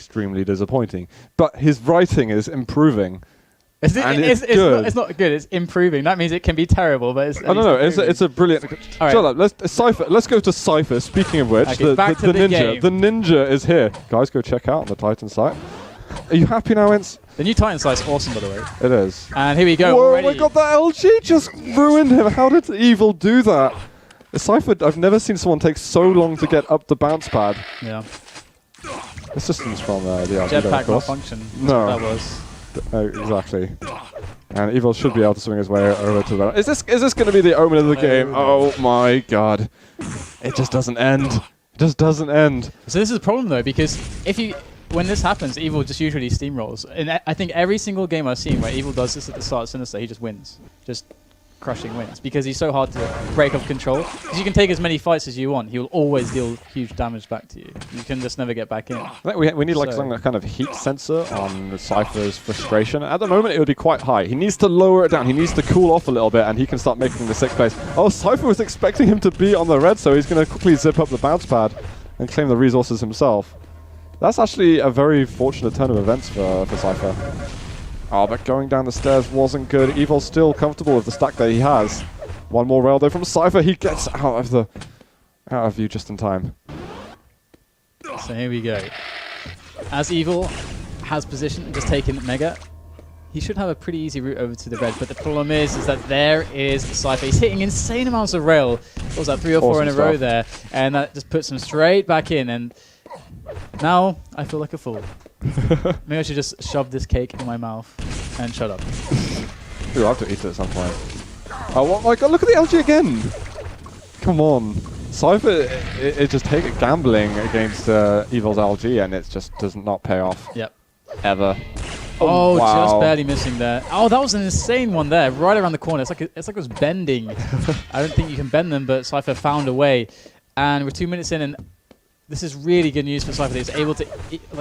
extremely disappointing. But his writing is improving. It's not good. It's improving. That means it can be terrible, but it's. No. It's a brilliant. All right. Shut up. Let's go to CYPHER. Speaking of which, okay, back to the ninja. game. The ninja is here. Guys, go check out on the Titan site. Are you happy now, Ince? The new Titan site's awesome, by the way. It is. And here we go. Whoa! Already. My God, that LG just ruined him. How did Evil do that? CYPHER. I've never seen someone take so long to get up the bounce pad. Yeah. Assistance from the LG, Jetpack malfunction. No. That was. Exactly. And Evil should be able to swing his way over to that. Is this going to be the omen of the game? Oh my God! It just doesn't end. It just doesn't end. So this is a problem though, because when this happens, Evil just usually steamrolls. And I think every single game I've seen where Evil does this at the start of Sinister, he just wins. Just crushing wins. Because he's so hard to break off control. Because you can take as many fights as you want. He will always deal huge damage back to you. You can just never get back in. I think we need like some kind of heat sensor on CYPHER's frustration. At the moment, it would be quite high. He needs to lower it down. He needs to cool off a little bit, and he can start making the 6th place. Oh, CYPHER was expecting him to be on the red, so he's going to quickly zip up the bounce pad and claim the resources himself. That's actually a very fortunate turn of events for CYPHER. Oh, but going down the stairs wasn't good. Evil's still comfortable with the stack that he has. One more rail though from CYPHER. He gets out of view just in time. So here we go. As Evil has position and just taken Mega, he should have a pretty easy route over to the red. But the problem is that there is CYPHER. He's hitting insane amounts of rail. What was that, 3 or 4 in a row there? And that just puts him straight back in. And now I feel like a fool. Maybe I should just shove this cake in my mouth and shut up. You'll have to eat it at some point. Oh my God, look at the LG again! Come on. CYPHER, it just take gambling against Evil's LG and it just does not pay off. Yep. Ever. Oh, wow. Just barely missing there. Oh, that was an insane one there, right around the corner. It's like it was bending. I don't think you can bend them, but CYPHER found a way. And we're 2 minutes in, and this is really good news for CYPHER. He's able to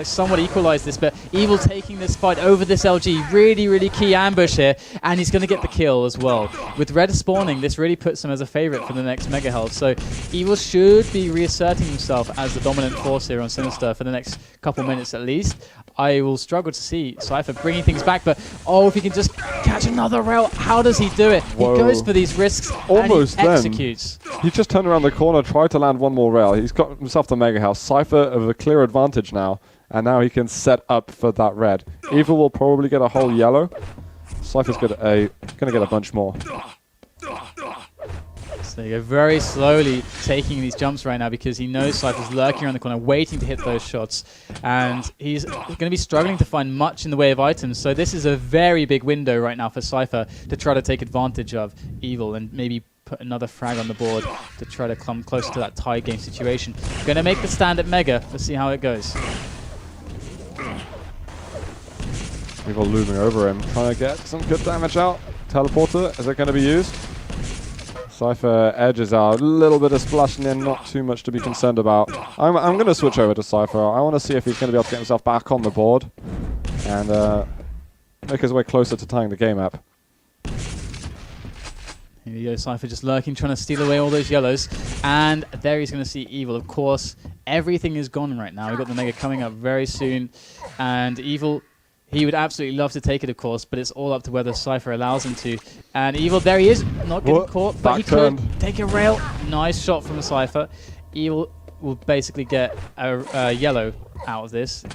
somewhat equalize this, but Evil taking this fight over this LG. Really, really key ambush here, and he's going to get the kill as well. With red spawning, this really puts him as a favorite for the next Mega Health. So Evil should be reasserting himself as the dominant force here on Sinister for the next couple minutes at least. I will struggle to see CYPHER bringing things back, but oh, if he can just catch another rail, how does he do it? Whoa. He goes for these risks Almost and he executes. He just turned around the corner, tried to land one more rail. He's got himself the Mega House. CYPHER of a clear advantage now, and now he can set up for that red. Evil will probably get a whole yellow. CYPHER's gonna get a bunch more. So you go very slowly taking these jumps right now because he knows CYPHER's lurking around the corner, waiting to hit those shots. And he's going to be struggling to find much in the way of items. So this is a very big window right now for CYPHER to try to take advantage of Evil and maybe put another frag on the board to try to come close to that tie game situation. Going to make the stand at Mega. Let's see how it goes. Evil looming over him, trying to get some good damage out. Teleporter, is it going to be used? CYPHER edges out, a little bit of splashing in, not too much to be concerned about. I'm going to switch over to CYPHER. I want to see if he's going to be able to get himself back on the board and make his way closer to tying the game up. Here we go, CYPHER just lurking, trying to steal away all those yellows. And there he's going to see Evil. Of course, everything is gone right now. We've got the Mega coming up very soon. And Evil, he would absolutely love to take it, of course, but it's all up to whether CYPHER allows him to. And Evil, there he is, not getting caught, but he could take a rail. Nice shot from CYPHER. Evil will basically get a yellow out of this,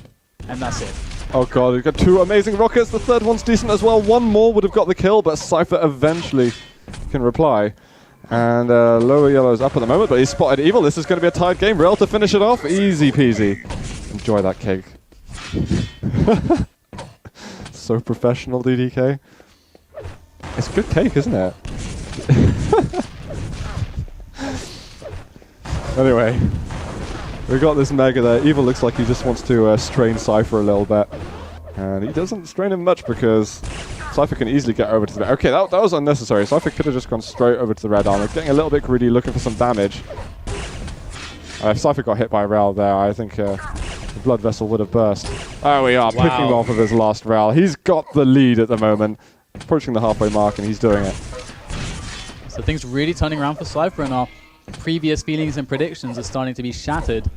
and that's it. Oh God, we've got 2 amazing rockets. The 3rd one's decent as well. 1 more would have got the kill, but CYPHER eventually can reply. And lower yellow's up at the moment, but he's spotted Evil. This is going to be a tied game. Rail to finish it off. Easy peasy. Enjoy that cake. So professional, DDK. It's good cake, isn't it? Anyway, we got this Mega there. Evil looks like he just wants to strain CYPHER a little bit. And he doesn't strain him much because CYPHER can easily get over to the red. Okay, that was unnecessary. CYPHER could have just gone straight over to the red armor. Getting a little bit greedy, looking for some damage. If CYPHER got hit by a rail there, I think the blood vessel would have burst. Oh, we are picking him off of his last rail. He's got the lead at the moment. Approaching the halfway mark, and he's doing it. So things really turning around for CYPHER, and our previous feelings and predictions are starting to be shattered.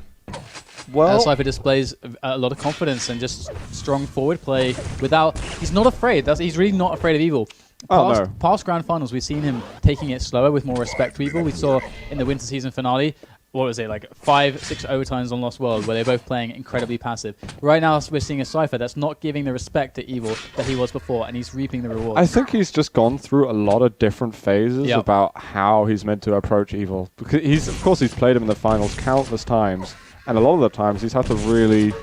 Well, CYPHER displays a lot of confidence and just strong forward play without... He's not afraid. He's really not afraid of Evil. Past grand finals, we've seen him taking it slower with more respect to Evil. We saw in the winter season finale, what was it, like 5-6 overtimes on Lost World, where they're both playing incredibly passive. Right now, we're seeing a CYPHER that's not giving the respect to Evil that he was before, and he's reaping the rewards. I think he's just gone through a lot of different phases about how he's meant to approach Evil. Because of course, he's played him in the finals countless times, and a lot of the times he's had to really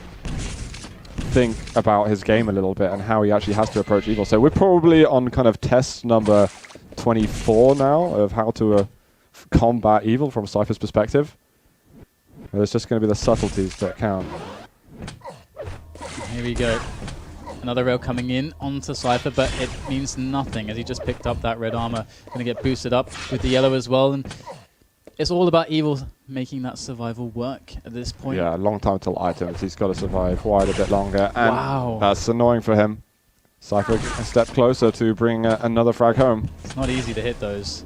think about his game a little bit and how he actually has to approach Evil. So we're probably on kind of test number 24 now of how to combat Evil from CYPHER's perspective. There's just going to be the subtleties that count. Here we go. Another rail coming in onto CYPHER, but it means nothing as he just picked up that red armor. Going to get boosted up with the yellow as well. And it's all about Evil making that survival work at this point. Yeah, a long time till items. He's got to survive wide a bit longer. And that's annoying for him. CYPHER a step closer to bring another frag home. It's not easy to hit those.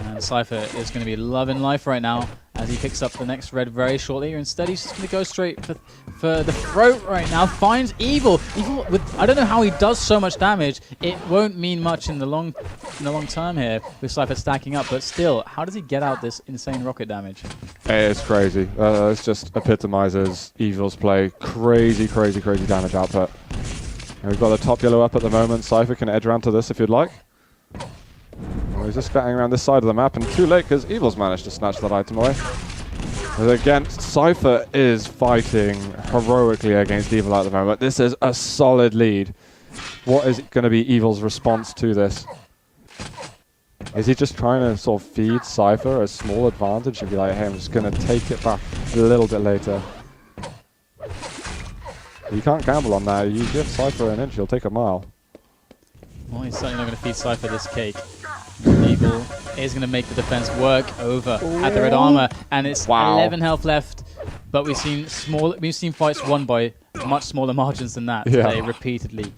And CYPHER is going to be loving life right now as he picks up the next red very shortly. Instead, he's just going to go straight for the throat right now. Finds Evil. Evil with, I don't know how he does so much damage. It won't mean much in the long term here with CYPHER stacking up. But still, how does he get out this insane rocket damage? It's crazy. It just epitomizes Evil's play. Crazy, crazy, crazy damage output. And we've got the top yellow up at the moment. CYPHER can edge around to this if you'd like. He's just scatting around this side of the map, and too late because Evil's managed to snatch that item away. But again, CYPHER is fighting heroically against Evil at the moment. This is a solid lead. What is going to be Evil's response to this? Is he just trying to sort of feed CYPHER a small advantage and be like, hey, I'm just going to take it back a little bit later? You can't gamble on that. You give CYPHER an inch, he'll take a mile. Well, he's certainly not going to feed CYPHER this cake. Evil is going to make the defense work over at the red armor, and it's 11 health left. But we've seen fights won by much smaller margins than that today, repeatedly.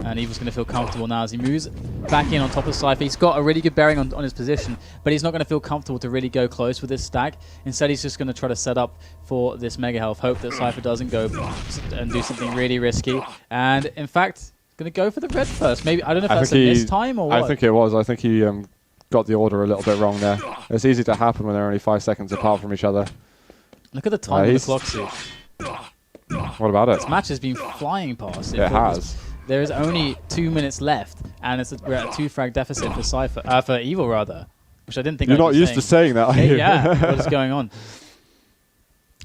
And Evil's going to feel comfortable now as he moves back in on top of CYPHER. He's got a really good bearing on his position, but he's not going to feel comfortable to really go close with this stack. Instead, he's just going to try to set up for this mega health, hope that CYPHER doesn't go and do something really risky. And in fact, going to go for the red first. Maybe, I don't know if that's a miss time or what. I think it was. I think he got the order a little bit wrong there. It's easy to happen when they're only 5 seconds apart from each other. Look at the time of the clock suit. What about it? This match has been flying past. It has. There is only 2 minutes left, and we're at a 2 frag deficit for CYPHER, for Evil rather, which I didn't think. You're not used to saying that, are you? Yeah. What is going on?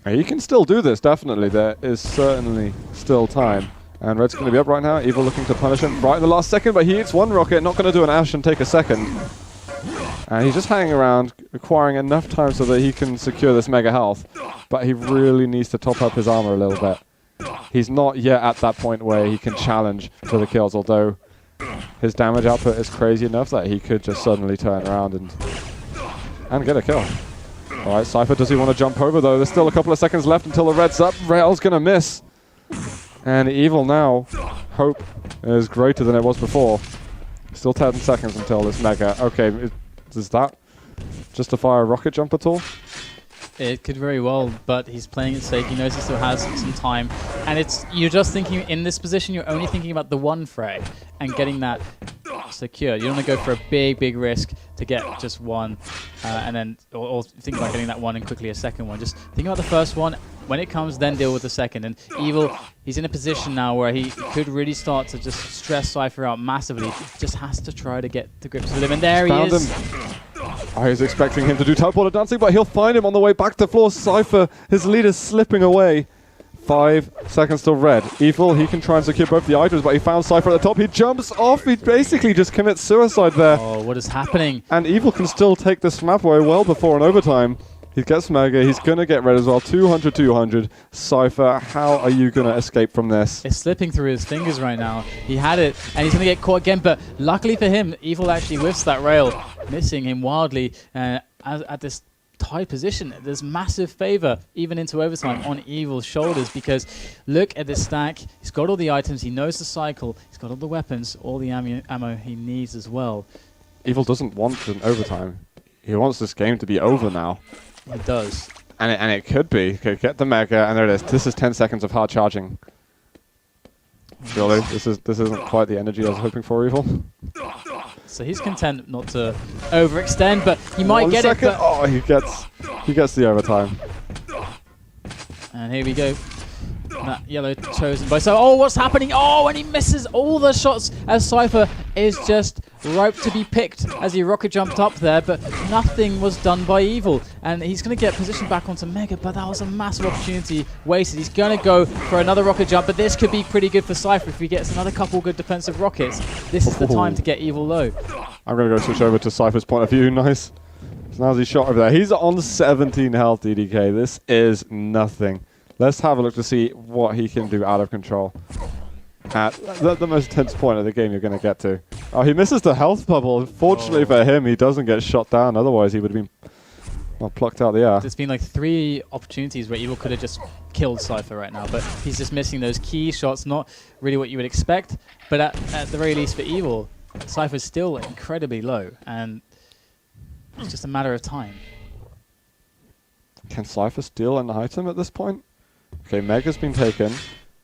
You can still do this. Definitely, there is certainly still time. And Red's going to be up right now. Evil looking to punish him right in the last second, but he hits one rocket, not going to do an Ash and take a second. And he's just hanging around, acquiring enough time so that he can secure this mega health. But he really needs to top up his armor a little bit. He's not yet at that point where he can challenge for the kills, although his damage output is crazy enough that he could just suddenly turn around and get a kill. All right, CYPHER, does he want to jump over, though? There's still a couple of seconds left until the red's up. Rail's going to miss. And Evil now, hope is greater than it was before. Still 10 seconds until this mega. Okay, does that justify a rocket jump at all? It could very well, but he's playing it safe. He knows he still has some time. And you're just thinking, in this position, you're only thinking about the one frag and getting that secured. You don't want to go for a big, big risk to get just one, and then, or think about getting that one and quickly a second one. Just think about the first one. When it comes, then deal with the second. And Evil, he's in a position now where he could really start to just stress CYPHER out massively. Just has to try to get to grips with him. And there he is. I was expecting him to do teleporter dancing, but he'll find him on the way back to floor. CYPHER, his lead is slipping away. 5 seconds till red. Evil, he can try and secure both the items, but he found CYPHER at the top. He jumps off. He basically just commits suicide there. Oh, what is happening? And Evil can still take this map away well before an overtime. He gets mega. He's going to get red as well. 200-200. CYPHER, how are you going to escape from this? It's slipping through his fingers right now. He had it, and he's going to get caught again. But luckily for him, Evil actually whiffs that rail, missing him wildly at this high position. There's massive favor, even into overtime, on Evil's shoulders, because look at this stack. He's got all the items. He knows the cycle. He's got all the weapons, all the ammo he needs as well. Evil doesn't want an overtime. He wants this game to be over now. He does. And it could be. Could get the Mega, and there it is. This is 10 seconds of hard charging. Surely, this isn't quite the energy I was hoping for, Evil. So he's content not to overextend, but he might get it. But oh, he gets the overtime. And here we go. That yellow chosen by so what's happening? Oh, and he misses all the shots as CYPHER is just ripe to be picked as he rocket jumped up there, but nothing was done by Evil. And he's going to get positioned back onto Mega, but that was a massive opportunity wasted. He's going to go for another rocket jump, but this could be pretty good for CYPHER if he gets another couple good defensive rockets. This is the time to get Evil low. I'm going to go switch over to CYPHER's point of view. Nice. Snazzy shot over there. He's on 17 health, DDK. This is nothing. Let's have a look to see what he can do out of control. At the most tense point of the game you're going to get to. Oh, he misses the health bubble. Fortunately for him, he doesn't get shot down. Otherwise, he would have been plucked out of the air. There's been like 3 opportunities where Evil could have just killed CYPHER right now, but he's just missing those key shots. Not really what you would expect, but at the very least for Evil, CYPHER's still incredibly low, and it's just a matter of time. Can CYPHER steal an item at this point? Okay, Mega's been taken.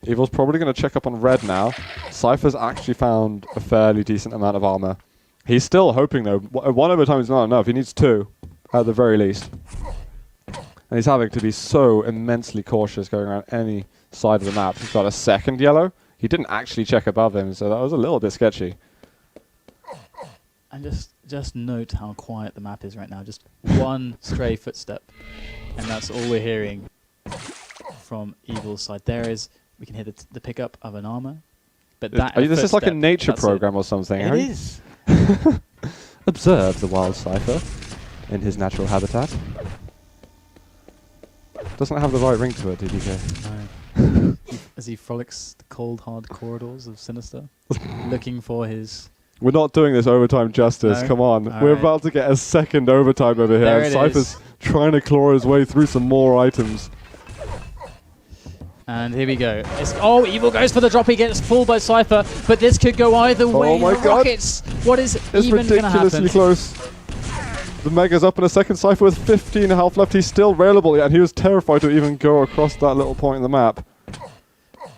Evil's probably going to check up on red now. CYPHER's actually found a fairly decent amount of armor. He's still hoping, though. 1 overtime is not enough. He needs 2, at the very least. And he's having to be so immensely cautious going around any side of the map. He's got a second yellow. He didn't actually check above him, so that was a little bit sketchy. And just note how quiet the map is right now. Just one stray footstep, and that's all we're hearing from Evil's side. We can hear the pickup of an armor, but this is like a nature program or something. It is. Observe the wild CYPHER in his natural habitat. Doesn't have the right ring to it, DDK. No. As he frolics the cold, hard corridors of Sinister, looking for his... We're not doing this overtime justice. No? Come on. We're about to get a second overtime over here. There it CYPHER's trying to claw his way through some more items. And here we go. Evil goes for the drop. He gets pulled by CYPHER, but this could go either way. Oh my god. Rockets. What is it's even going to happen? Ridiculously close. The Mega's up in a second. CYPHER with 15 health left. He's still railable, and he was terrified to even go across that little point in the map.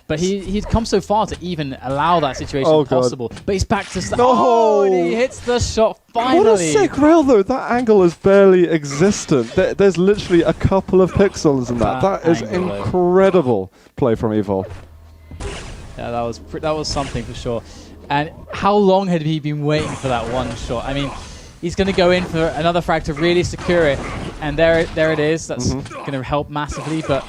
But he'd come so far to even allow that situation possible. God. But he's back to... No! And he hits the shot finally. What a sick rail, though. That angle is barely existent. There's literally a couple of pixels in that. That is incredible play from Evil. Yeah, that was something for sure. And how long had he been waiting for that one shot? I mean, he's going to go in for another frag to really secure it. And there it is. That's going to help massively. But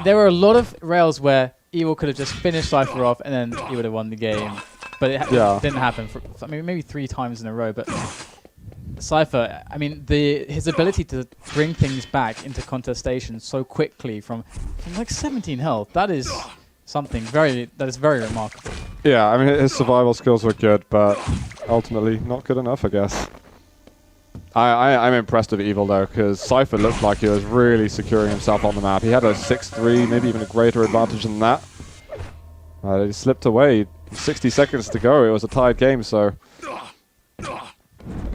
there were a lot of rails where Evil could have just finished CYPHER off, and then he would have won the game. But it didn't happen. I mean, maybe 3 times in a row. But CYPHER, I mean, his ability to bring things back into contestation so quickly from like 17 health, that is something very remarkable. Yeah, I mean, his survival skills were good, but ultimately not good enough, I guess. I'm impressed with Evil, though, because CYPHER looked like he was really securing himself on the map. He had a 6-3, maybe even a greater advantage than that. He slipped away. 60 seconds to go. It was a tied game, so...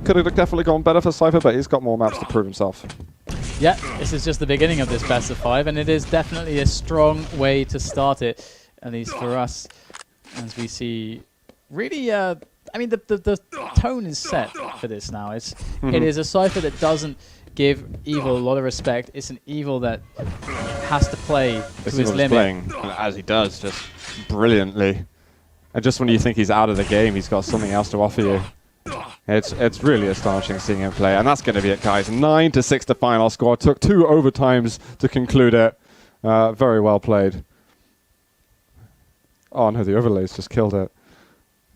Could have definitely gone better for CYPHER, but he's got more maps to prove himself. Yeah, this is just the beginning of this best of 5, and it is definitely a strong way to start it, at least for us, as we see really... I mean, the tone is set for this now. It is a CYPHER that doesn't give Evil a lot of respect. It's an Evil that has to play to his limit. Playing, as he does, just brilliantly. And just when you think he's out of the game, he's got something else to offer you. It's really astonishing seeing him play. And that's going to be it, guys. 9-6 the final score. Took 2 overtimes to conclude it. Very well played. Oh no, the overlays just killed it.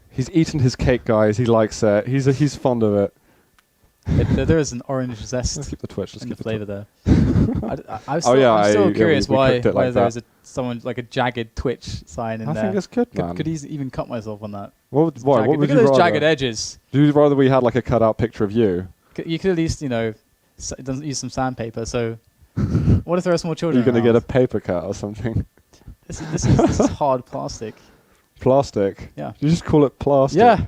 He's eaten his cake, guys. He likes it. He's fond of it. There is an orange zest. Let's keep the Twitch. in the flavor there. I'm I'm still curious why like there's someone like a jagged Twitch sign in there. I think it's good, man. Could even cut myself on that? Why? What would look you at those rather? jagged edges. Do you rather we had like a cutout picture of you? You could at least, use some sandpaper. So, what if there are small children? You're going to get a paper cut or something. This is hard plastic. Plastic? Yeah. You just call it plastic? Yeah.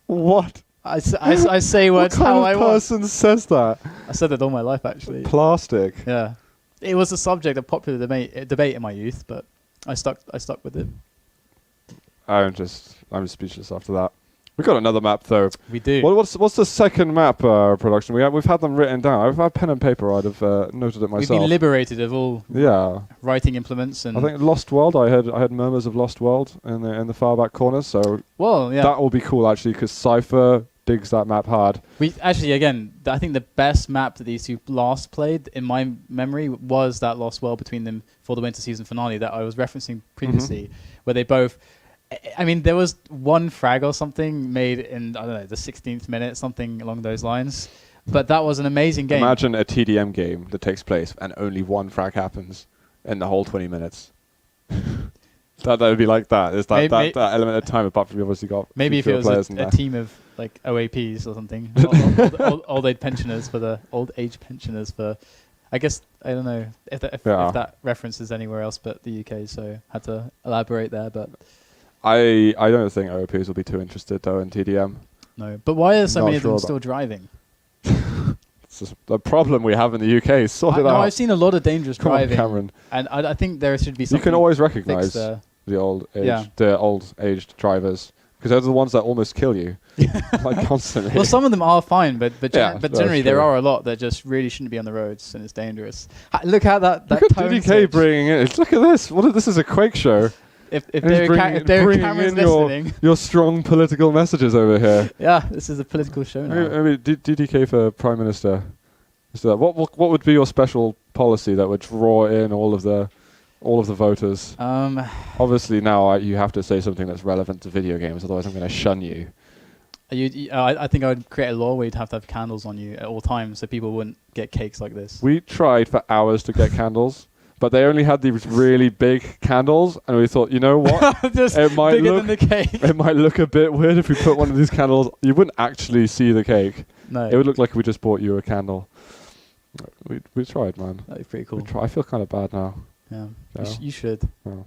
What? I say words what kind how of I want. person says that? I said that all my life, actually. Plastic. Yeah. it was a subject of popular debate in my youth, but I stuck with it. I'm speechless after that. We got another map though. We do. What's the second map production? We've had them written down. I've had pen and paper. I'd have noted it myself. We've been liberated of all writing implements, and I think Lost World. I heard murmurs of Lost World in the far back corner. So that will be cool actually, because CYPHER digs that map hard. We actually, again, I think the best map that these two last played in my memory was that Lost World between them for the winter season finale that I was referencing previously, where they both. I mean, there was one frag or something made in, I don't know, the 16th minute, something along those lines. But that was an amazing game. Imagine a TDM game that takes place and only one frag happens in the whole 20 minutes. that would be like that. Is that element of time, apart from you obviously got maybe if it was a team of like OAPs or something, old age pensioners for, I guess, I don't know if that references anywhere else but the UK, so had to elaborate there, but... I don't think OOPs will be too interested though in TDM. No, but why are so many of them still driving? It's just the problem we have in the UK. Sort it out. I've seen a lot of dangerous driving, on, Cameron. And I think there should be something. You can always recognise the old aged drivers, because they're the ones that almost kill you, like constantly. Well, some of them are fine, but generally there are a lot that just really shouldn't be on the roads and it's dangerous. Look at that. Look at DDK bringing it. Look at this. This is a Quake show. If there are cameras listening, your strong political messages over here. Yeah, this is a political show now. Maybe DDK for Prime Minister. What would be your special policy that would draw in all of the voters? Obviously now you have to say something that's relevant to video games, otherwise I'm going to shun you. I think I would create a law where you'd have to have candles on you at all times, so people wouldn't get cakes like this. We tried for hours to get candles. But they only had these really big candles, and we thought, you know what? It might bigger than the cake. It might look a bit weird if we put one of these candles. You wouldn't actually see the cake. No. It would look like we just bought you a candle. We tried, man. That'd be pretty cool. I feel kind of bad now. Yeah. You should. Yeah.